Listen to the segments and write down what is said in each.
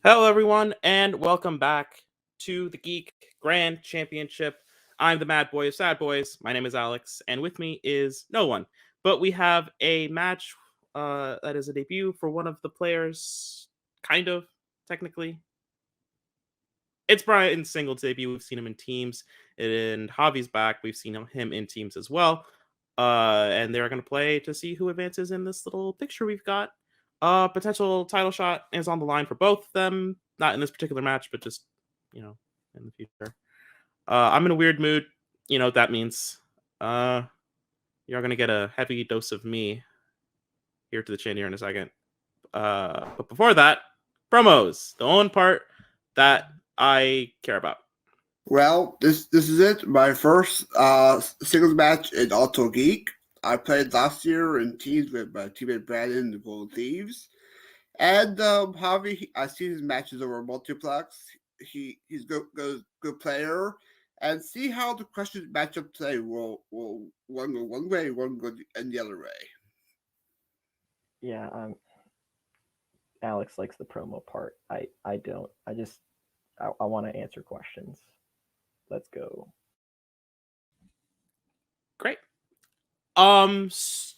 Hello, everyone, and welcome back to the Geek Grand Championship. I'm the Mad Boy of Sad Boys. My name is Alex, and with me is no one. But we have a match that is a debut for one of the players, kind of, technically. It's Brian's single debut. We've seen him in teams, and Javi's back. We've seen him in teams as well. And they're going to play to see who advances in this little picture we've got. Potential title shot is on the line for both of them. Not in this particular match, but just, in the future. I'm in a weird mood. You know what that means. You're going to get a heavy dose of me here to the chin here in a second. But before that, promos. The only part that I care about. Well, this is it. My first singles match in Auto Geek. I played last year in teams with my teammate Brandon, the Golden Thieves. And Javi, I see his matches over multiplex. He's good player. And see how the questions matchup today will one go one way, one go and the other way. Yeah, Alex likes the promo part. I don't. I want to answer questions. Let's go. Great. It's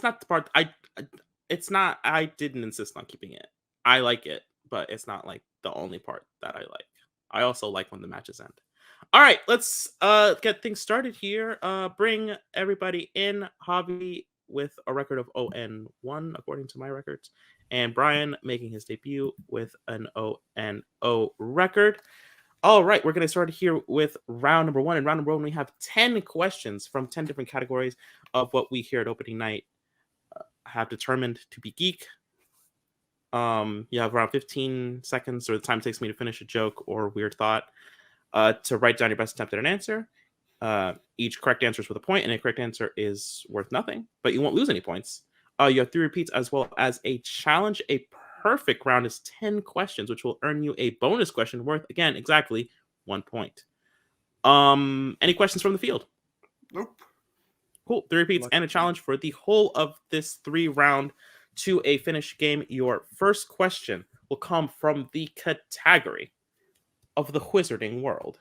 not the part it's not. I didn't insist on keeping it. I like it, but it's not like the only part that I like. I also like when the matches end. All right, let's get things started here. Bring everybody in. Javi with a record of 0-1 according to my records, and Brian making his debut with an 0-0 record. All right, we're going to start here with round number one. In round number one, we have 10 questions from 10 different categories of what we here at opening night have determined to be geek. You have around 15 seconds, or the time it takes me to finish a joke or weird thought, to write down your best attempt at an answer. Each correct answer is worth a point, and a correct answer is worth nothing, but you won't lose any points. You have 3 repeats as well as a challenge. A perfect round is 10 questions, which will earn you a bonus question worth, again, exactly 1 point. Any questions from the field? Nope. Cool. 3 repeats and a challenge for the whole of this 3-round to a finish game. Your first question will come from the category of the Wizarding World.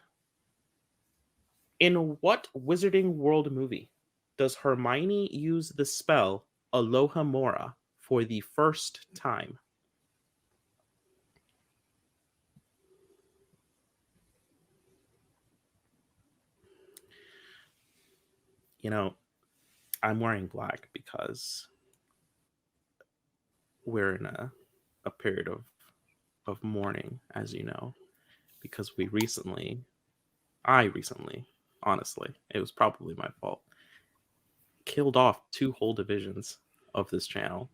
In what Wizarding World movie does Hermione use the spell Aloha Mora for the first time? You know, I'm wearing black because we're in a period of mourning, as you know, because I recently, honestly, it was probably my fault, killed off 2 whole divisions of this channel,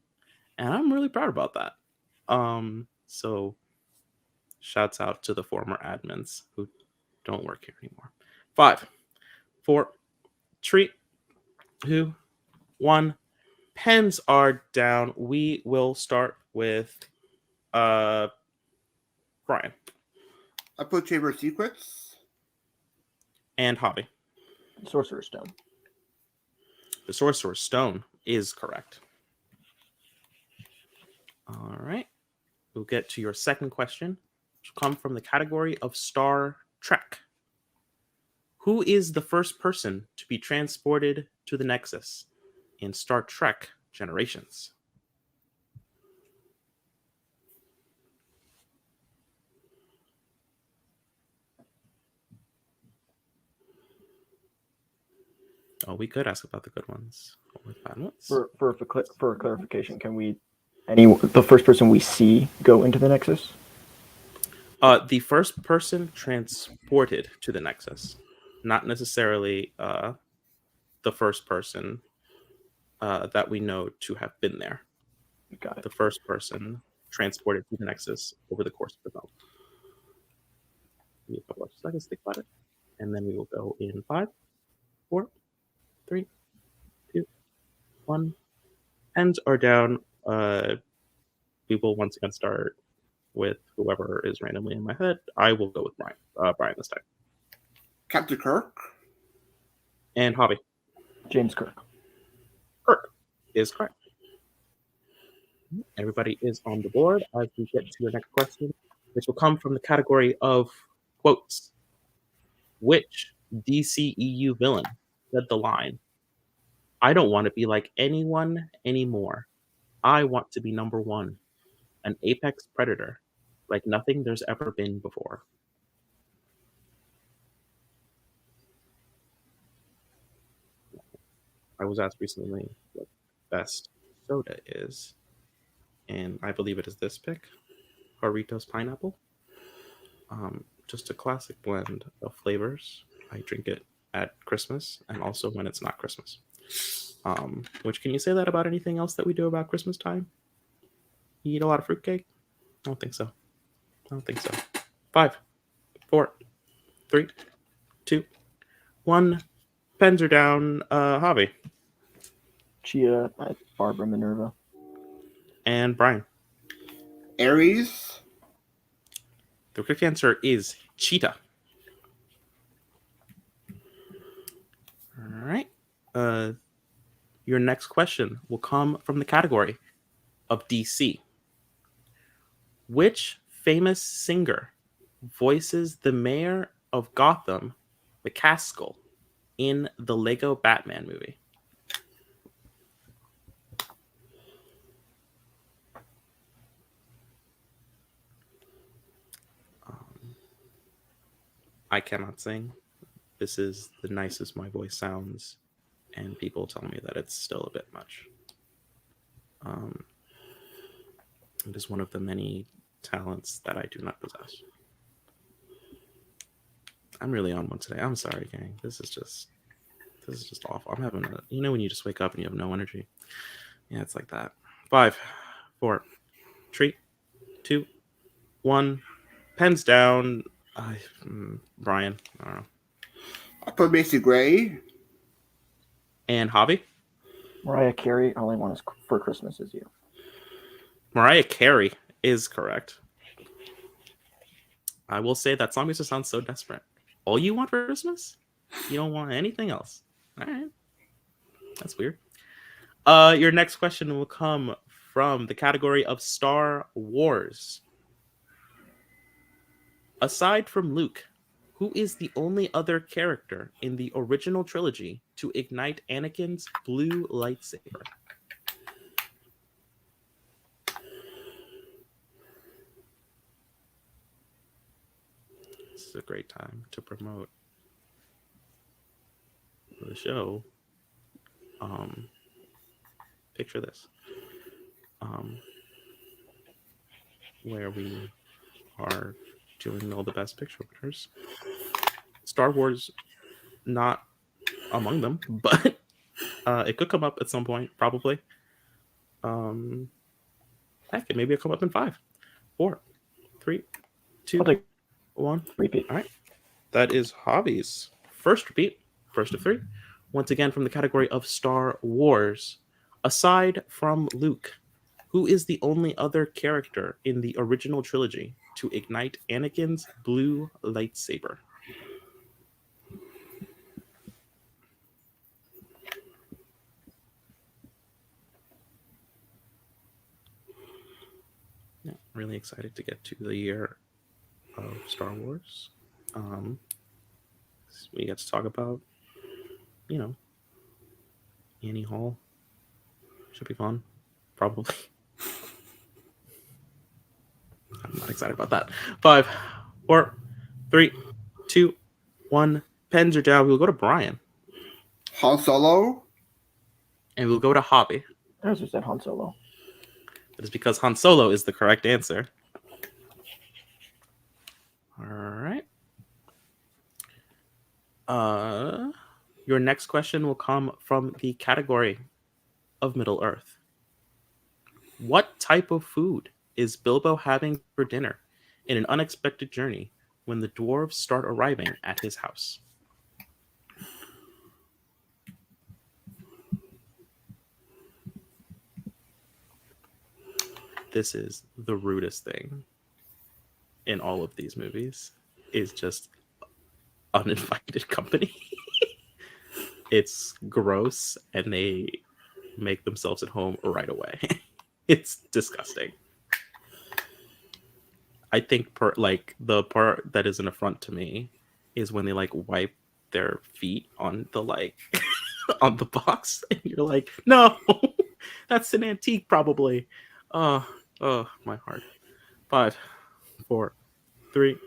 and I'm really proud about that. So shouts out to the former admins who don't work here anymore. 5, 4, 3, 2, 1. Pens are down. We will start with Brian. I put Chamber of Secrets. And Javi. Sorcerer's Stone. The Sorcerer's Stone is correct. All right. We'll get to your second question, which will come from the category of Star Trek. Who is the first person to be transported to the Nexus in Star Trek Generations? Oh, we could ask about the good ones or the bad ones. For clarification, can we the first person we see go into the Nexus? The first person transported to the Nexus, not necessarily the first person that we know to have been there. Got it. The first person transported to the Nexus over the course of the film. Give me a couple of seconds to think about it, and then we will go in 5, 4, 3, 2, 1. Pens are down. We will once again start with whoever is randomly in my head. I will go with Brian this time. Captain Kirk. And Javi. James Kirk. Kirk is correct. Everybody is on the board as we get to your next question, which will come from the category of quotes. Which DCEU villain said the line, I don't want to be like anyone anymore. I want to be number one, an apex predator, like nothing there's ever been before. I was asked recently what best soda is, and I believe it is this pick, Jarritos Pineapple. Just a classic blend of flavors. I drink it at Christmas and also when it's not Christmas. Which, can you say that about anything else that we do about Christmas time? You eat a lot of fruitcake? I don't think so. I don't think so. 5, 4, 3, 2, 1. Pens are down. Javi Chia at Barbara Minerva. and Brian. Aries. The correct answer is Cheetah. All right. Your next question will come from the category of DC. Which famous singer voices the mayor of Gotham, McCaskill, in the Lego Batman movie? I cannot sing. This is the nicest my voice sounds, and people tell me that it's still a bit much. It is one of the many talents that I do not possess. I'm really on one today. I'm sorry, gang. This is just awful. I'm having when you just wake up and you have no energy. Yeah, it's like that. 5, 4, 3, 2, 1. Pens down. Brian. I don't know. I put Macy Gray. And Javi. Mariah Carey. All I want is for Christmas is you. Mariah Carey is correct. I will say that song just sounds so desperate. All you want for Christmas? You don't want anything else. All right. That's weird. Your next question will come from the category of Star Wars. Aside from Luke, who is the only other character in the original trilogy to ignite Anakin's blue lightsaber? This is a great time to promote the show. Picture this. Where we are doing all the best picture winners. Star Wars, not among them, but it could come up at some point, probably. Heck, maybe it'll come up in 5, 4, 3, 2, 1. Repeat. All right. That is Javi's first repeat, first of 3. Once again, from the category of Star Wars. Aside from Luke, who is the only other character in the original trilogy to ignite Anakin's blue lightsaber? Yeah, really excited to get to the year of Star Wars. We get to talk about, Annie Hall. Should be fun, probably. I'm not excited about that. 5, 4, 3, 2, 1. Pens are down. We'll go to Brian. Han Solo. And we'll go to Javi. I just said Han Solo. It is because Han Solo is the correct answer. All right. Your next question will come from the category of Middle Earth. What type of food is Bilbo having for dinner in an unexpected journey when the dwarves start arriving at his house? This is the rudest thing in all of these movies, is just uninvited company. It's gross, and they make themselves at home right away. It's disgusting. I think the part that is an affront to me is when they like wipe their feet on the like on the box, and you're like, no, that's an antique probably. Oh, my heart. 5, 4, 3,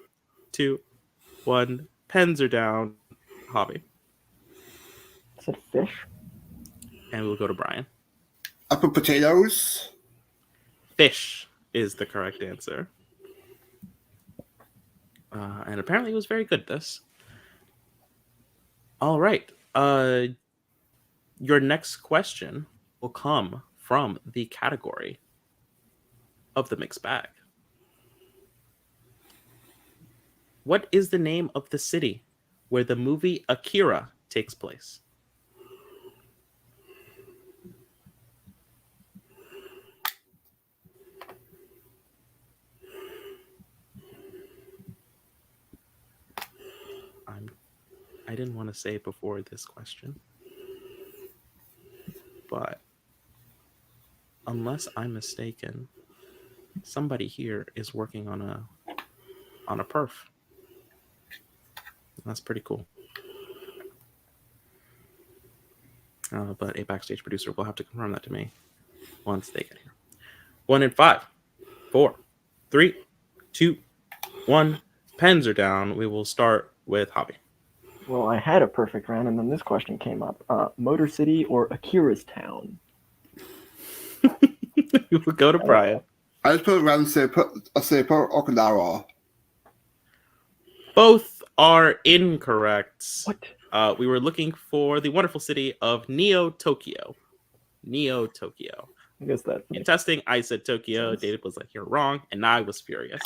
2, 1. Pens are down. Hobby, I said fish. and we'll go to Brian. I put potatoes. Fish is the correct answer. And apparently, he was very good at this. All right. Your next question will come from the category of the mixed bag. What is the name of the city where the movie Akira takes place? I didn't want to say it before this question, but unless I'm mistaken, somebody here is working on a perf. That's pretty cool. But a backstage producer will have to confirm that to me once they get here. 1 in 5, 4, 3, 2, 1. Pens are down. We will start with Hobby. Well, I had a perfect round, and then this question came up: Motor City or Akira's Town? We will go to Brian. I just put around and say Okinawa. Both are incorrect. What? We were looking for the wonderful city of Neo Tokyo. Neo Tokyo. I guess that. In testing, I said Tokyo. sense. David was like, "You're wrong," and I was furious.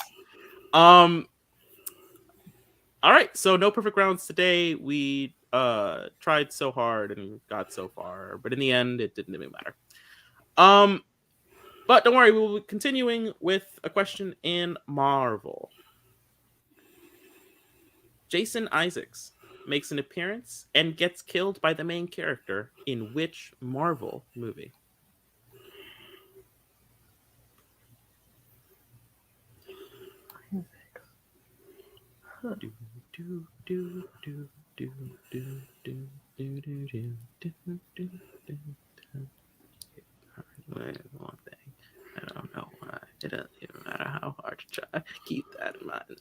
All right, so no perfect rounds today. We tried so hard and got so far, but in the end, it didn't even matter. But don't worry, we will be continuing with a question in Marvel. Jason Isaacs makes an appearance and gets killed by the main character in which Marvel movie? One thing, I don't know why. It doesn't even matter how hard you try. Keep that in mind.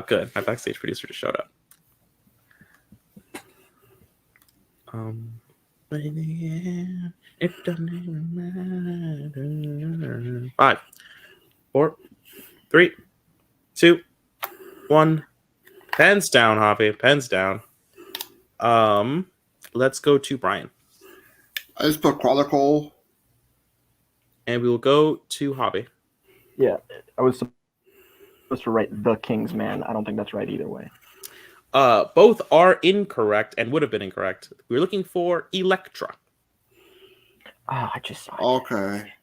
Good. My backstage producer just showed up. It doesn't even matter. 5, 4, 3, 2, 1. Pens down, Javi. Pens down. Let's go to Brian. I just put Chronicle. And we will go to Javi. Yeah, I was supposed to write The King's Man. I don't think that's right either way. Both are incorrect and would have been incorrect. We're looking for Elektra. I just saw it. Okay.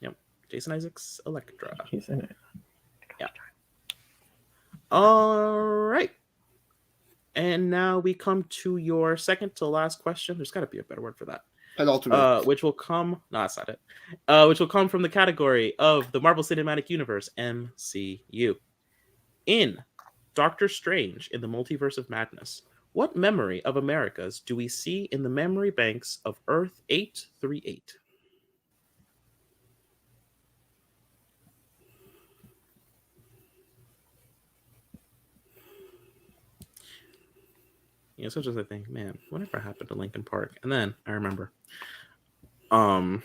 Yep. Jason Isaacs, Elektra. He's in it. Yeah. All right. And now we come to your second to last question. There's got to be a better word for that. Penultimate. Which will come. No, that's not it. Which will come from the category of the Marvel Cinematic Universe, MCU. In Doctor Strange in the Multiverse of Madness, what memory of America's do we see in the memory banks of Earth 838? Sometimes I think, man, whatever happened to Lincoln Park? And then I remember. I'm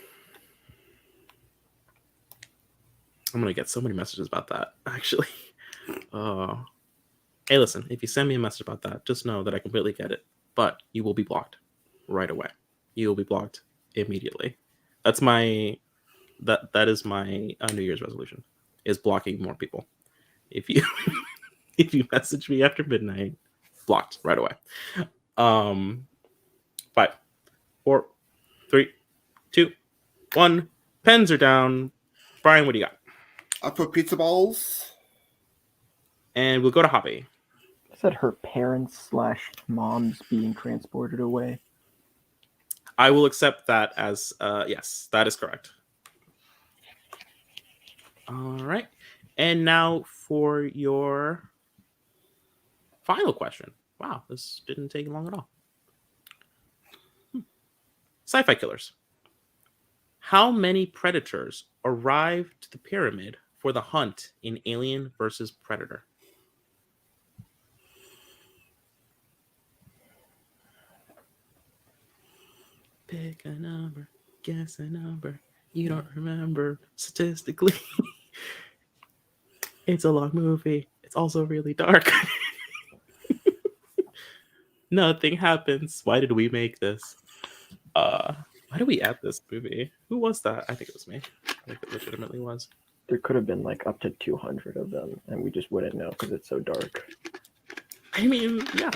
gonna get so many messages about that, actually. Hey, listen, if you send me a message about that, just know that I completely get it. But you will be blocked right away. You will be blocked immediately. That's my that is my New Year's resolution, is blocking more people. If you if you message me after midnight, blocked right away. 5, 4, 3, 2, 1. Pens are down. Brian, what do you got? I put pizza balls. And we'll go to Javi. I said her parents/moms being transported away. I will accept that as yes, that is correct. All right. And now for your final question. Wow, this didn't take long at all. Sci-fi killers. How many predators arrive to the pyramid for the hunt in Alien versus Predator? Pick a number, guess a number. You don't remember statistically. It's a long movie. It's also really dark. Nothing happens. Why did we make this? Why did we add this movie? Who was that? I think it was me. I think it legitimately was. There could have been like up to 200 of them, and we just wouldn't know because it's so dark. I mean, yeah.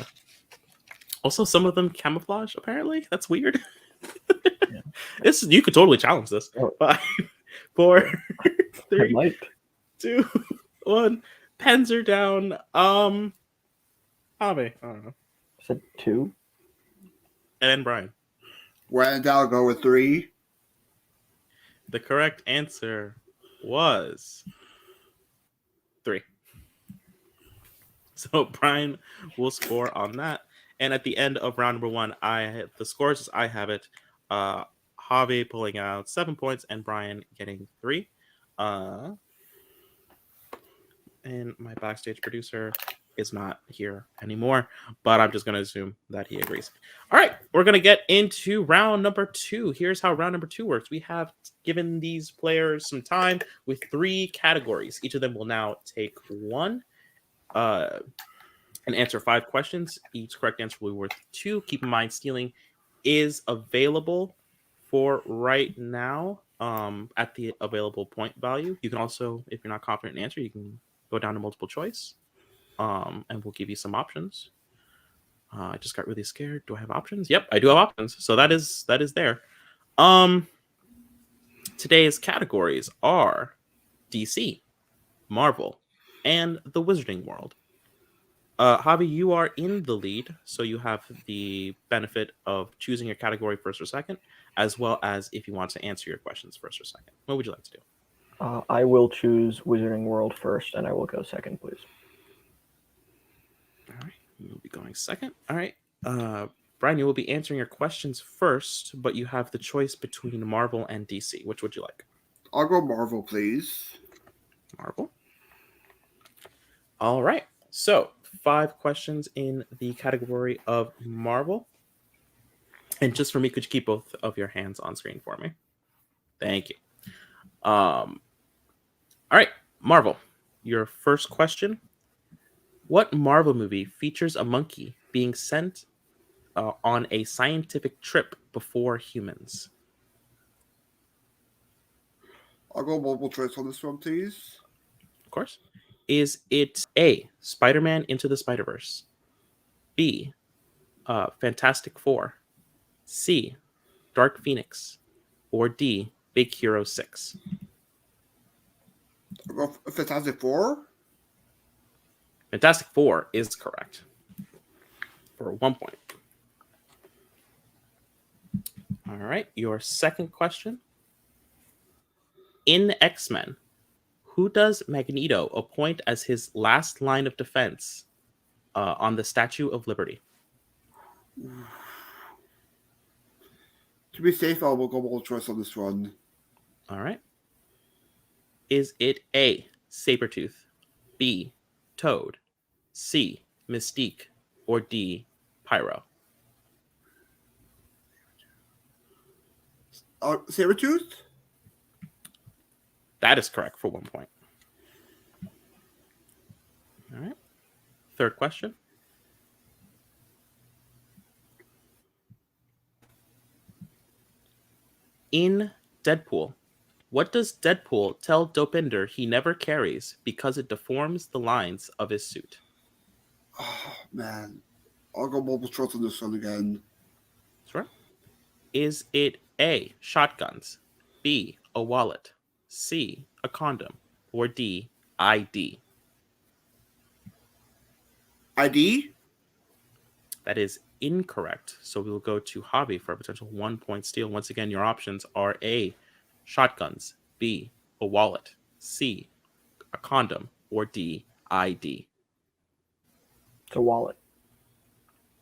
Also, some of them camouflage. Apparently, that's weird. Yeah. This you could totally challenge this. Oh. 5, 4, I 3, might. 2, 1. Pens are down. Javi. I don't know. Said 2. And Brian. When I'll go with 3. The correct answer was 3. So Brian will score on that. And at the end of round number 1, the scores as I have it. Javi pulling out 7 points and Brian getting 3. And my backstage producer is not here anymore, but I'm just going to assume that he agrees. All right, we're going to get into round number 2. Here's how round number 2 works. We have given these players some time with 3 categories. Each of them will now take one and answer 5 questions. Each correct answer will be worth 2. Keep in mind, stealing is available for right now at the available point value. You can also, if you're not confident in answer, you can go down to multiple choice. And we'll give you some options. I just got really scared. Do I have options? Yep, I do have options. So that is there. Today's categories are DC, Marvel, and the Wizarding World. Javi, you are in the lead, so you have the benefit of choosing your category first or second, as well as if you want to answer your questions first or second. What would you like to do? I will choose Wizarding World first, and I will go second, please. All right, you'll be going second. All right, Brian, you will be answering your questions first, but you have the choice between Marvel and DC. Which would you like? I'll go Marvel, please. Marvel. All right, so 5 questions in the category of Marvel. And just for me, could you keep both of your hands on screen for me? Thank you. All right, Marvel. Your first question. What Marvel movie features a monkey being sent on a scientific trip before humans? I'll go multiple choice on this one, please. Of course. Is it A, Spider-Man Into the Spider-Verse, B, Fantastic Four, C, Dark Phoenix, or D, Big Hero 6? I'll go Fantastic Four. Fantastic Four is correct for 1 point. All right, your second question. In X-Men, who does Magneto appoint as his last line of defense on the Statue of Liberty? To be safe, I will go multiple choice on this one. All right. Is it A, Sabretooth, B, Toad, C, Mystique, or D, Pyro? Sabretooth? That is correct for 1 point. All right. Third question. In Deadpool, what does Deadpool tell Dopinder he never carries because it deforms the lines of his suit? Oh, man. I'll go multiple choice on this one again. Sure. Is it A, shotguns, B, a wallet, C, a condom, or D, ID? ID? That is incorrect. So we will go to Javi for a potential 1-point steal. Once again, your options are A, shotguns, B, a wallet, C, a condom, or D, ID. It's a wallet.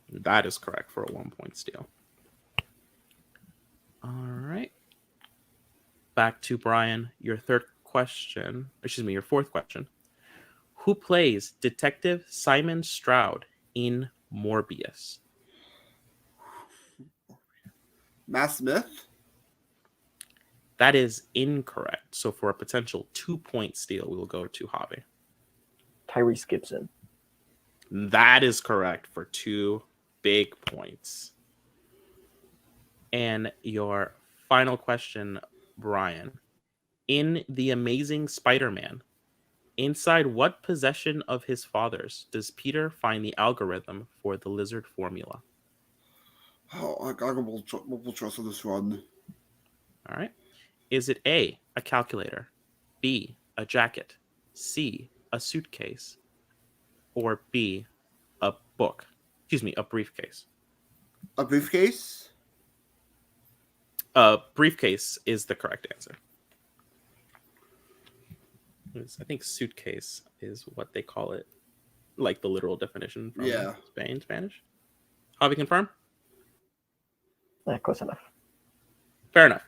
That is correct for a 1-point steal. All right. Back to Brian. Your fourth question. Who plays Detective Simon Stroud in Morbius? Matt Smith. That is incorrect. So for a potential 2-point steal, we will go to Javi. Tyrese Gibson. That is correct for 2 big points. And your final question, Brian. In The Amazing Spider-Man, inside what possession of his father's does Peter find the algorithm for the lizard formula? Oh, I got multiple choice on this one. All right. Is it A, a calculator, B, a jacket, C, a suitcase, or B, a book? Excuse me, a briefcase. A briefcase? Briefcase is the correct answer. I think suitcase is what they call it, like the literal definition from Spanish. Javi, confirm? Close enough. Fair enough.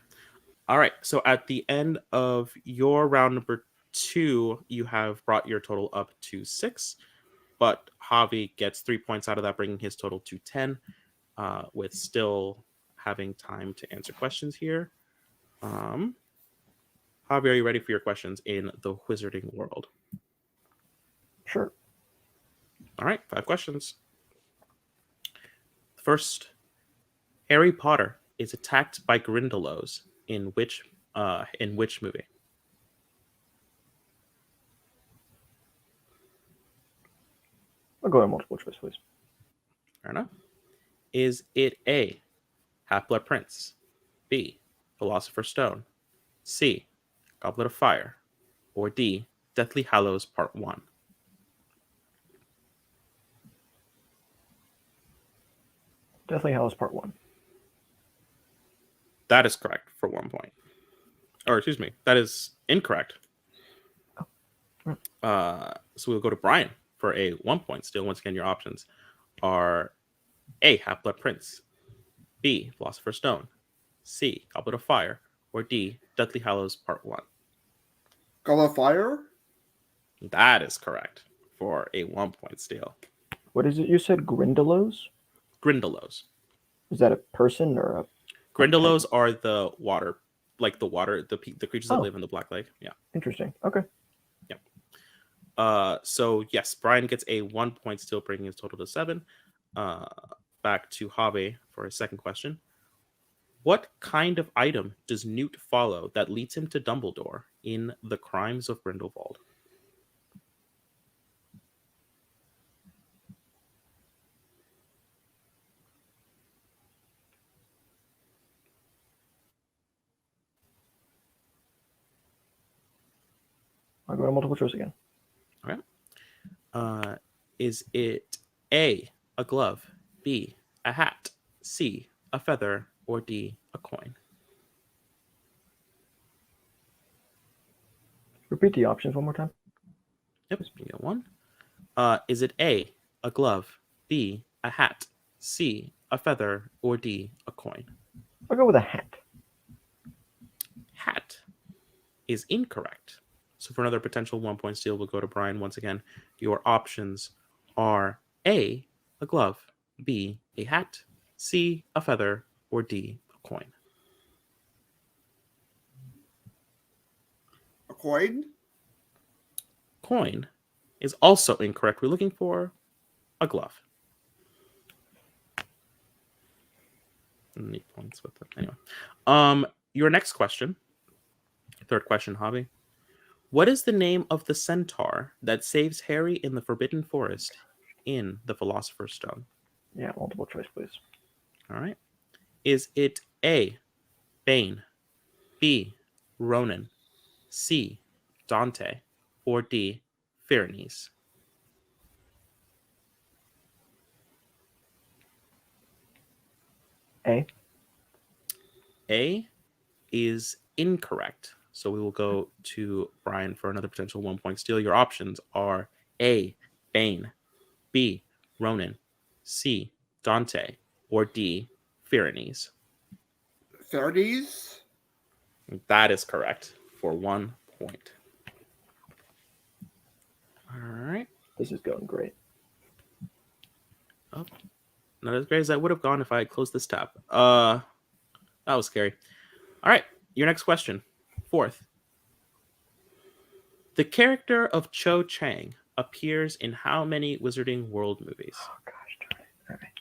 All right. So at the end of your round number 2, you have brought your total up to 6, but Javi gets 3 points out of that, bringing his total to 10, with still having time to answer questions here. Javi, are you ready for your questions in the wizarding world? Sure. All right, 5 questions. First, Harry Potter is attacked by Grindylows in which movie? I'll go to multiple choice, please. Fair enough. Is it A, Half-Blood Prince, B, Philosopher's Stone, C, Goblet of Fire, or D, Deathly Hallows Part 1? Deathly Hallows Part 1. That is correct for 1 point. Or excuse me, that is incorrect. So we'll go to Brian for a 1-point steal. Once again, your options are A, Half-Blood Prince, B, Philosopher's Stone, C, Goblet of Fire, or D, Deathly Hallows Part 1. Goblet of Fire? That is correct for a 1-point steal. What is it you said? Grindylows? Grindylows. Is that a person or a... Grindylows are the water, the creatures that live in the Black Lake. Yeah. Interesting. Okay. Yeah. So yes, Brian gets a 1-point steal, bringing his total to 7. Back to Javi for his second question. What kind of item does Newt follow that leads him to Dumbledore in The Crimes of Grindelwald? I'll go to multiple choice again. Okay. Is it A, a glove, B, a hat, C, a feather, or D, a coin? Repeat the options one more time. Yep, you get 1. Is it A, a glove, B, a hat, C, a feather, or D, a coin? I'll go with a hat. Hat is incorrect. So for another potential 1-point steal, we'll go to Brian once again. Your options are A, a glove, B, a hat, C, a feather, or D, a coin. A coin? Coin is also incorrect. We're looking for a glove. Need points with it. Anyway. Your next question, third question, Javi. What is the name of the centaur that saves Harry in the Forbidden Forest in The Philosopher's Stone? Yeah, multiple choice, please. All right. Is it A, Bane, B, Ronan, C, Dante, or D, Fernis? A. A is incorrect. So we will go to Brian for another potential 1 point steal. Your options are A, Bane, B, Ronan, C, Dante, or D, Pyrenees. 30s? That is correct for 1 point. All right. This is going great. Oh, not as great as I would have gone if I had closed this tab. That was scary. All right. Your next question. Fourth. The character of Cho Chang appears in how many Wizarding World movies? Oh gosh, darn it. All right.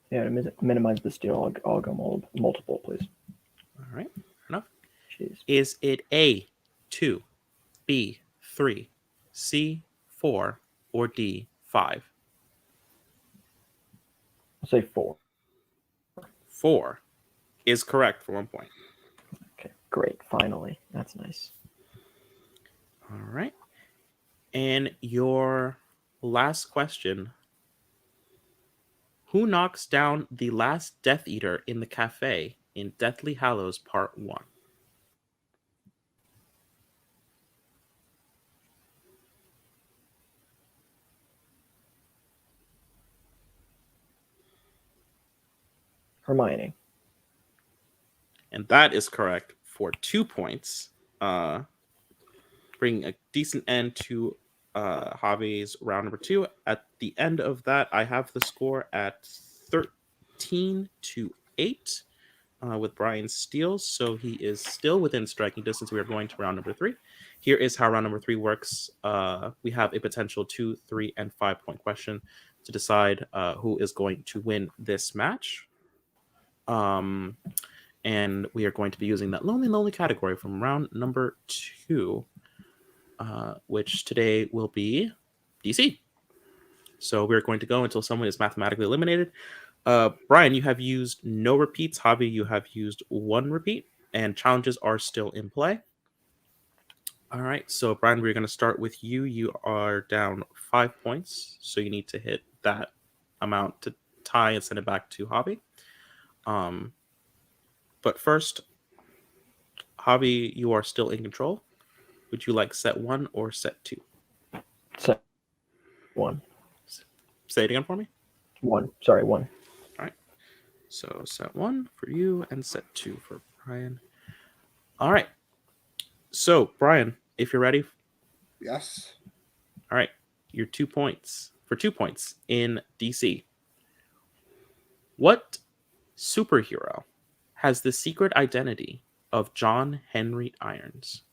Yeah, to minimize the steal, I'll go multiple, please. All right. Enough. Jeez. Is it A, 2, B, 3, C, 4, or D, 5? I'll say 4. 4 is correct for 1 point. Okay, great. Finally. That's nice. All right. And your last question. Who knocks down the last Death Eater in the cafe in Deathly Hallows Part 1? Hermione. And that is correct for 2 points. Bringing a decent end to Javi's round number 2. At the end of that, I have the score at 13-8 with Brian's steals. So he is still within striking distance. We are going to round number 3. Here is how round number 3 works. We have a potential 2, 3, and 5 point question to decide who is going to win this match. And we are going to be using that lonely category from round number 2. Which today will be DC. So we're going to go until someone is mathematically eliminated. Brian, you have used no repeats. Javi, you have used 1 repeat, and challenges are still in play. All right, so Brian, we're going to start with you. You are down 5 points, so you need to hit that amount to tie and send it back to Javi. But first, Javi, you are still in control. Would you like set 1 or set 2? Set 1. Say it again for me. 1. Sorry, 1. All right. So set 1 for you and set 2 for Brian. All right. So, Brian, if you're ready. Yes. All right. Your 2 points. For 2 points in DC. What superhero has the secret identity of John Henry Irons?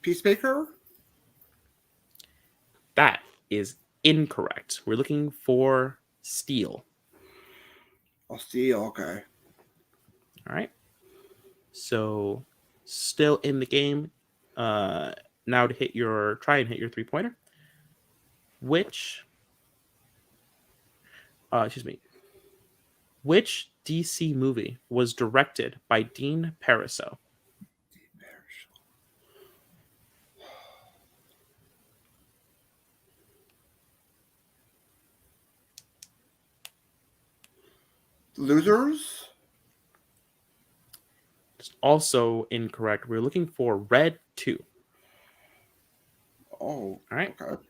Peacemaker? That is incorrect. We're looking for Steel. Oh, Steel, okay. All right. So, still in the game. Now to try and hit your 3-pointer. Which DC movie was directed by Dean Pariseau? Losers? It's also incorrect. We're looking for Red 2. Oh, all right. Okay.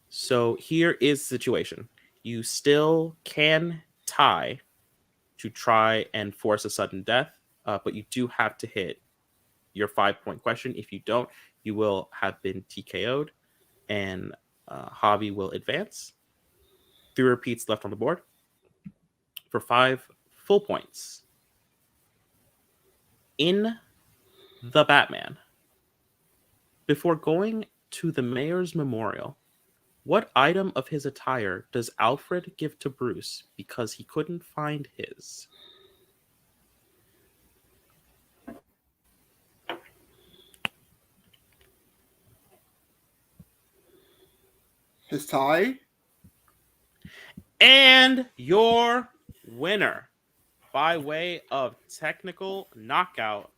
So here is the situation. You still can tie to try and force a sudden death, but you do have to hit your 5-point question. If you don't, you will have been TKO'd, and Javi will advance. 3 repeats left on the board for 5 full points. In The Batman, before going to the mayor's memorial, what item of his attire does Alfred give to Bruce because he couldn't find his? His tie? And your winner by way of technical knockout,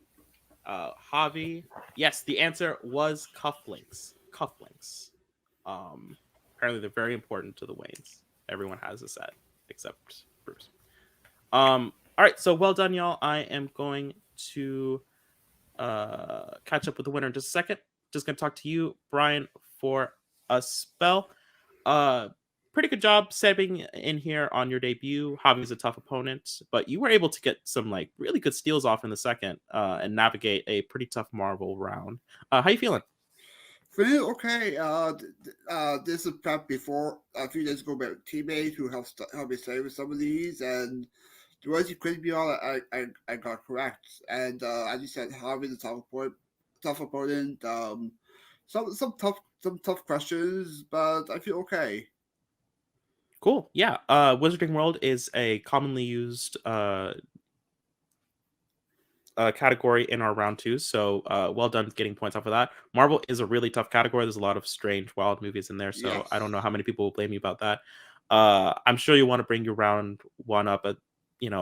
Javi. Yes, the answer was cufflinks. Cufflinks. Apparently they're very important to the Waynes. Everyone has a set except Bruce. All right, so well done, y'all. I am going to catch up with the winner in just a second. Just gonna talk to you, Brian, for a spell. Uh, Pretty good job stepping in here on your debut. Javi's a tough opponent, but you were able to get some like really good steals off in the second and navigate a pretty tough Marvel round. How you feeling? Feeling okay. This is prep before a few days ago by a teammate who helped me study with some of these, and the ones you quizzed me on, I got correct. And as you said, having the tough opponent. Some tough questions, but I feel okay. Cool. Yeah. Wizarding World is a commonly used category in our round two. So well done getting points off of that. Marvel is a really tough category. There's a lot of strange, wild movies in there. So Yes. I don't know how many people will blame you about that. I'm sure you want to bring your round one up at,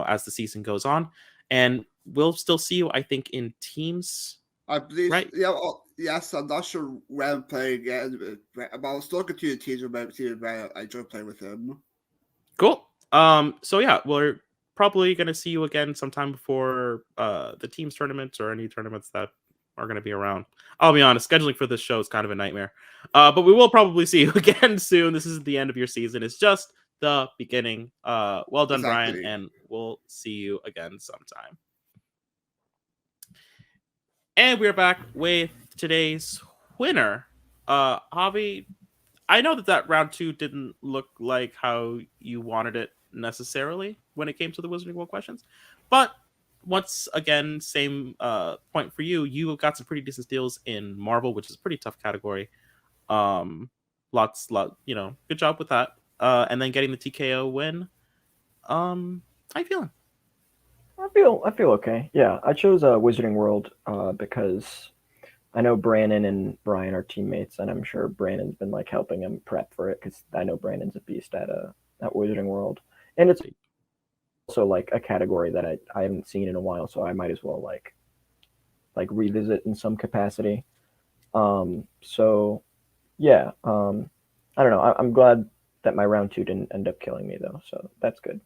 as the season goes on. And we'll still see you, I think, in teams. I believe, right? yeah. Yes, I'm not sure when I'm playing again, but I'll still continue to tease with my team. I enjoy playing with him. Cool. So yeah, we're probably gonna see you again sometime before the teams tournaments or any tournaments that are gonna be around. I'll be honest, scheduling for this show is kind of a nightmare. But we will probably see you again soon. This is the end of your season. It's just the beginning. Well done, Brian, Exactly. and we'll see you again sometime. And we're back with today's winner. Javi, I know that round two didn't look like how you wanted it necessarily when it came to the Wizarding World questions, but once again, same point for you. You got some pretty decent deals in Marvel, which is a pretty tough category. Good job with that. And then getting the TKO win. How you feeling? I feel okay. Yeah, I chose Wizarding World because I know Brandon and Brian are teammates, and I'm sure Brandon's been like helping him prep for it because I know Brandon's a beast at Wizarding World, and it's also like a category that I haven't seen in a while, so I might as well like revisit in some capacity. So yeah, I don't know. I'm glad that my round two didn't end up killing me though, so that's good,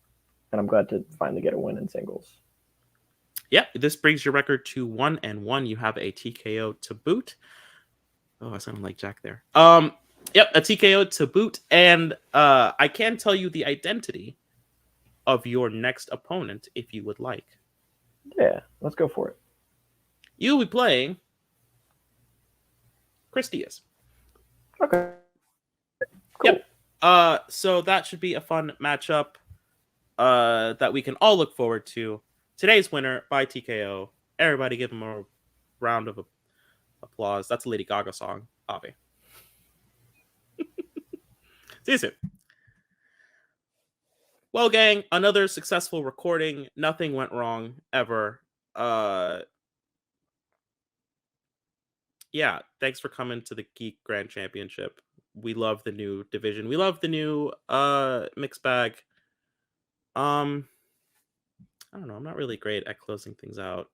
and I'm glad to finally get a win in singles. Yeah, this brings your record to 1-1. You have a TKO to boot. Oh, I sounded like Jack there. Yep, a TKO to boot, and I can tell you the identity of your next opponent if you would like. Yeah, let's go for it. You'll be playing Chris Diaz. Okay. Cool. Yep. So that should be a fun matchup that we can all look forward to. Today's winner by TKO. Everybody give him a round of applause. That's a Lady Gaga song, Javi. See you soon. Well, gang, another successful recording. Nothing went wrong ever. Yeah, thanks for coming to the Geek Grand Championship. We love the new division. We love the new mixed bag. I don't know. I'm not really great at closing things out.